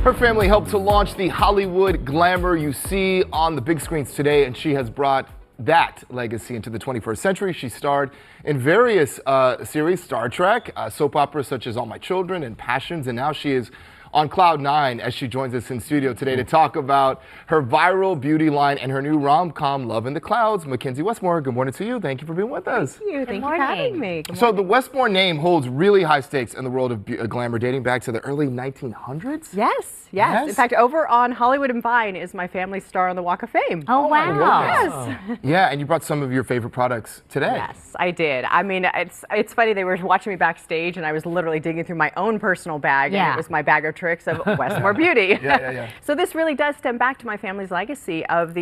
Her family helped to launch the Hollywood glamour you see on the big screens today, and she has brought that legacy into the 21st century. She starred in various series, Star Trek, soap operas such as All My Children and Passions, and now she is on cloud nine as she joins us in studio today to talk about her viral beauty line and her new rom-com, Love in the Clouds. McKenzie Westmore, good morning to you. Thank you for being with us. Thank you. Thank you for having me. So the Westmore name holds really high stakes in the world of glamour, dating back to the early 1900s? Yes. In fact, over on Hollywood and Vine is my family's star on the Walk of Fame. Oh, wow. Yes. Yeah, and you brought some of your favorite products today. Yes, I did. I mean, it's funny, they were watching me backstage and I was literally digging through my own personal bag, and it was my bag of tricks of Westmore Beauty. Yeah. So this really does stem back to my family's legacy of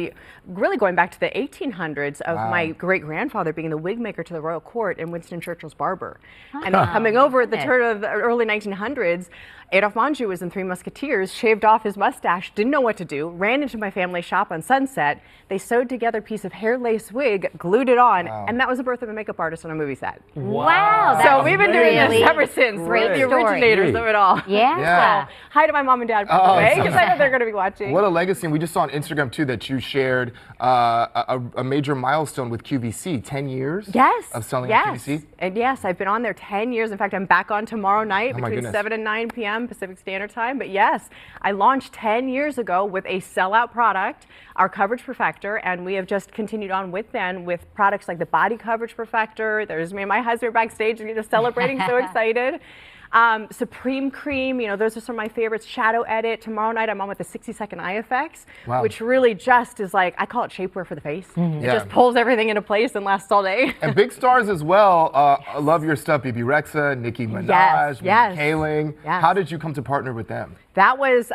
really going back to the 1800s of my great-grandfather being the wig maker to the royal court and Winston Churchill's barber. And then coming over at the turn of the early 1900s, Adolphe Menjou was in Three Musketeers, shaved off his mustache, didn't know what to do, ran into my family shop on Sunset. They sewed together a piece of hair lace wig, glued it on, and that was the birth of a makeup artist on a movie set. Wow. So we've been doing this ever since. We're the originators of it all. Yeah. So, hi to my mom and dad, by the way, because I know they're going to be watching. What a legacy. And we just saw on Instagram, too, that you shared a major milestone with QVC, 10 years of selling on QVC. And yes, I've been on there 10 years. In fact, I'm back on tomorrow night between 7 and 9 p.m. Pacific Standard Time. But yes, I launched 10 years ago with a sellout product, our Coverage Perfector, and we have just continued on with products like the Body Coverage Perfector. There's me and my husband backstage, celebrating, so excited. Supreme Cream, those are some of my favorites. Shadow Edit. Tomorrow night I'm on with the 60-second eye effects, which really just is like, I call it shapewear for the face. It just pulls everything into place and lasts all day. And big stars as well. I love your stuff. Bibi Rexha, Nicki Minaj, Mindy Kaling. How did you come to partner with them? That was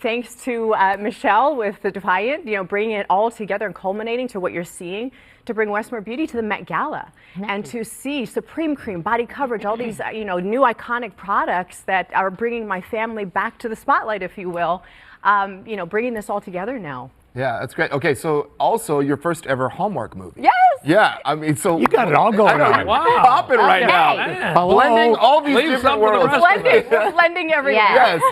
thanks to Michelle with the Defiant, bringing it all together and culminating to what you're seeing to bring Westmore Beauty to the Met Gala and to see Supreme Cream, Body Coverage, all these new iconic products that are bringing my family back to the spotlight, if you will, bringing this all together now. Yeah, that's great. Okay, so also your first ever Hallmark movie. Yes! Yeah, I mean, so... You got it all going on. Wow. Popping right now. Blending all these different worlds. Blending everything.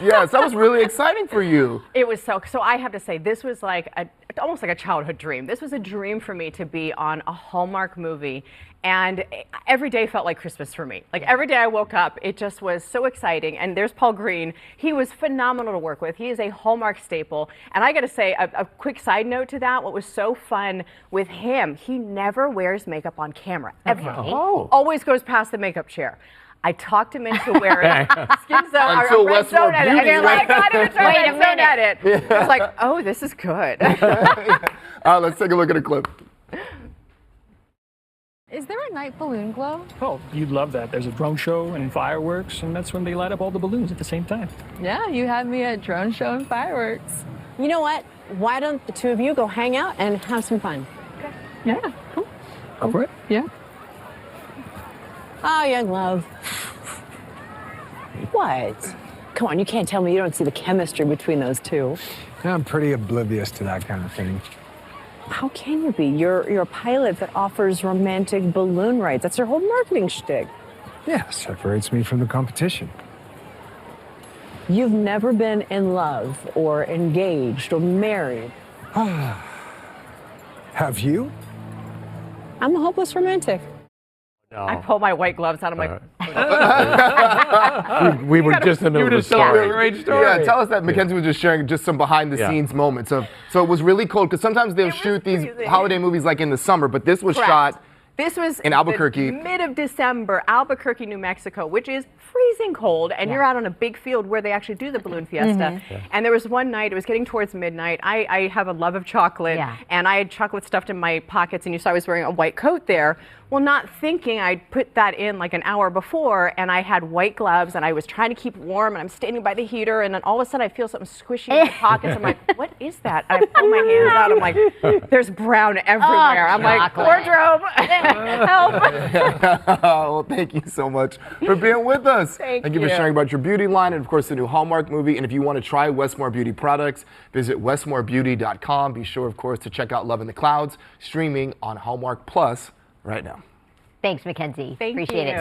Yes, that was really exciting for you. It was so I have to say, this was like almost like a childhood dream. This was a dream for me to be on a Hallmark movie. And every day felt like Christmas for me. Like every day I woke up, it just was so exciting. And there's Paul Green. He was phenomenal to work with. He is a Hallmark staple. And I got to say, a quick side note to that, what was so fun with him, he never wears makeup on camera, ever. Always goes past the makeup chair. I talked him into wearing skin zone, Until red Westmore zone edit. Beauty. And you're like, not even trying to zone edit. I was like, oh, this is good. Let's take a look at a clip. Is there a night balloon glow? Oh, you'd love that. There's a drone show and fireworks, and that's when they light up all the balloons at the same time. Yeah, you had me at drone show and fireworks. You know what? Why don't the two of you go hang out and have some fun? Okay. Yeah, cool. Up for it? Yeah. Oh, young love. What? Come on, you can't tell me you don't see the chemistry between those two. I'm pretty oblivious to that kind of thing. How can you be? You're a pilot that offers romantic balloon rides. That's your whole marketing shtick. Yeah, separates me from the competition. You've never been in love or engaged or married. Have you? I'm a hopeless romantic. I pull my white gloves out. I'm like, We were just in the middle of the story. Great story. Yeah, tell us that McKenzie was just sharing just some behind the scenes moments of. So it was really cold because sometimes they'll shoot these holiday movies like in the summer, but this was shot. This was in Albuquerque. Mid of December, Albuquerque, New Mexico, which is freezing cold, and you're out on a big field where they actually do the balloon fiesta. And there was one night, it was getting towards midnight. I have a love of chocolate, and I had chocolate stuffed in my pockets, and you saw I was wearing a white coat there. Well, not thinking I'd put that in like an hour before, and I had white gloves, and I was trying to keep warm, and I'm standing by the heater, and then all of a sudden I feel something squishy in my pockets. I'm like, what is that? And I pull my hands out. I'm like, there's brown everywhere. I'm like, wardrobe, help. Well, thank you so much for being with us. Thank you for sharing about your beauty line and, of course, the new Hallmark movie. And if you want to try Westmore Beauty products, visit westmorebeauty.com. Be sure, of course, to check out Love in the Clouds, streaming on Hallmark Plus right now. Thanks, McKenzie. Thank Appreciate you. it.